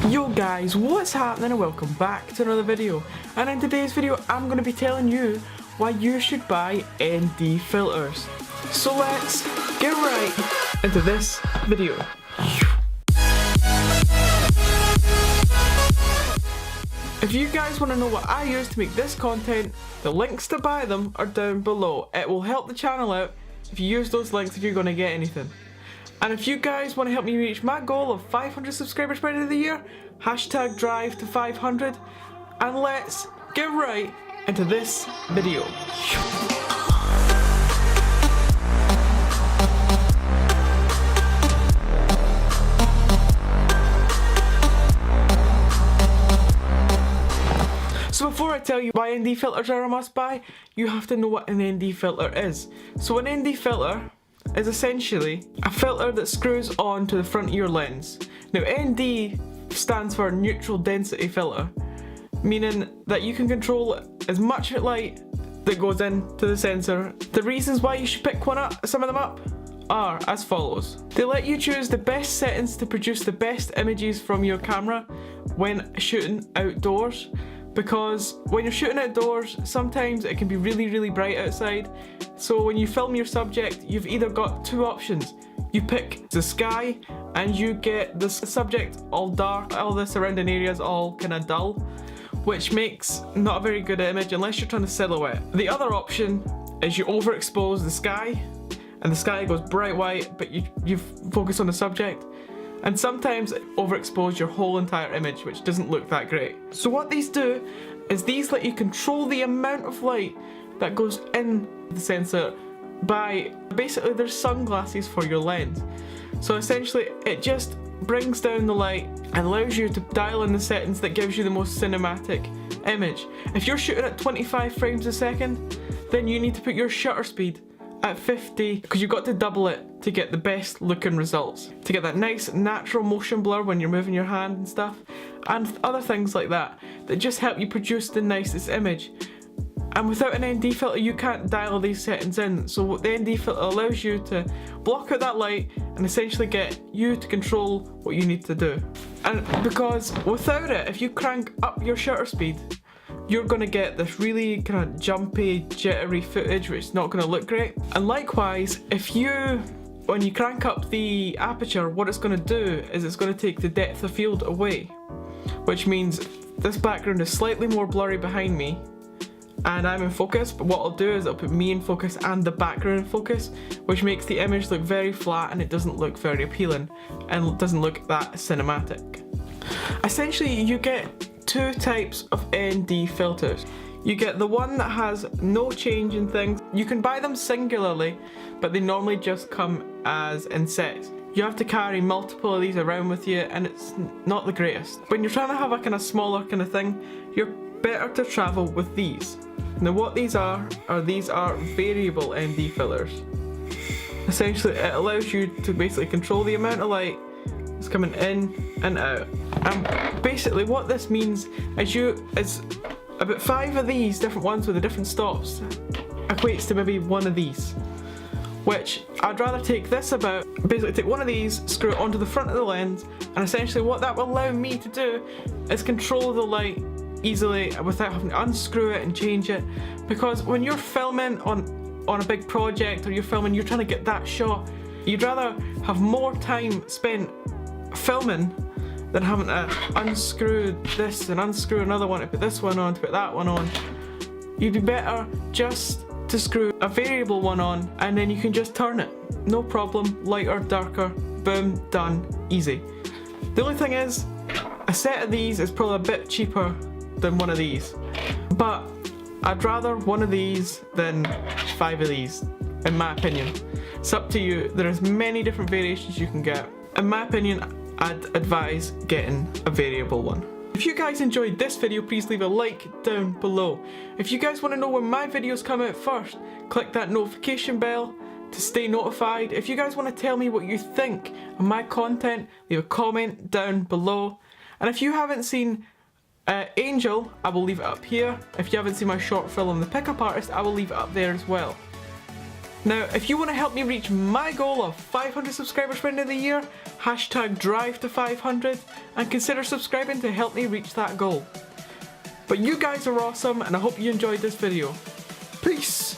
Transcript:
Yo guys, what's happening and welcome back to another video. And in today's video I'm going to be telling you why you should buy ND filters. So let's get right into this video. If you guys want to know what I use to make this content, the links to buy them are down below. It will help the channel out if you use those links if you're going to get anything. And if you guys want to help me reach my goal of 500 subscribers by the end of the year, hashtag drive to 500, and let's get right into this video. So before I tell you why ND filters are a must buy, you have to know what an ND filter is. So an ND filter is essentially a filter that screws on to the front of your lens. Now ND stands for neutral density filter, meaning that you can control as much light that goes into the sensor. The reasons why you should pick some of them up are as follows. They let you choose the best settings to produce the best images from your camera when shooting outdoors. Because when you're shooting outdoors, sometimes it can be really bright outside. So when you film your subject, you've either got two options. You pick the sky and you get the subject all dark, all the surrounding areas all kind of dull, which makes not a very good image unless you're trying to silhouette. The other option is you overexpose the sky and the sky goes bright white, but you focus on the subject. And sometimes overexpose your whole entire image, which doesn't look that great. So what these do is these let you control the amount of light that goes in the sensor by basically there's sunglasses for your lens. So essentially it just brings down the light and allows you to dial in the settings that gives you the most cinematic image. If you're shooting at 25 frames a second, then you need to put your shutter speed at 50 because you've got to double it to get the best looking results, to get that nice natural motion blur when you're moving your hand and stuff, and other things like that that just help you produce the nicest image. And without an ND filter you can't dial these settings in, so the ND filter allows you to block out that light and essentially get you to control what you need to do. And because without it, if you crank up your shutter speed, you're going to get this really kind of jumpy, jittery footage which is not going to look great. And likewise, when you crank up the aperture, what it's going to do is it's going to take the depth of field away, which means this background is slightly more blurry behind me and I'm in focus, but what I'll do is I'll put me in focus and the background in focus, which makes the image look very flat and it doesn't look very appealing and it doesn't look that cinematic. Essentially, you get two types of ND filters. You get the one that has no change in things. You can buy them singularly, but they normally just come as in sets. You have to carry multiple of these around with you and it's not the greatest. When you're trying to have a kind of smaller kind of thing, you're better to travel with these. Now what these are variable ND filters. Essentially it allows you to basically control the amount of light that's coming in and out. And basically what this means is about 5 of these different ones with the different stops equates to maybe one of these, which I'd rather take this about, basically take one of these, screw it onto the front of the lens, and essentially what that will allow me to do is control the light easily without having to unscrew it and change it. Because when you're filming on a big project or you're trying to get that shot, you'd rather have more time spent filming than having to unscrew this and unscrew another one to put this one on, to put that one on. You'd be better just to screw a variable one on and then you can just turn it. No problem, lighter, darker, boom, done, easy. The only thing is, a set of these is probably a bit cheaper than one of these, but I'd rather one of these than 5 of these, in my opinion. It's up to you. There's many different variations you can get. In my opinion, I'd advise getting a variable one. If you guys enjoyed this video, please leave a like down below. If you guys want to know when my videos come out first, click that notification bell to stay notified. If you guys want to tell me what you think of my content, leave a comment down below. And if you haven't seen Angel, I will leave it up here. If you haven't seen my short film The Pickup Artist, I will leave it up there as well. Now, if you want to help me reach my goal of 500 subscribers by the end of the year, hashtag drive to 500 and consider subscribing to help me reach that goal. But you guys are awesome and I hope you enjoyed this video. Peace!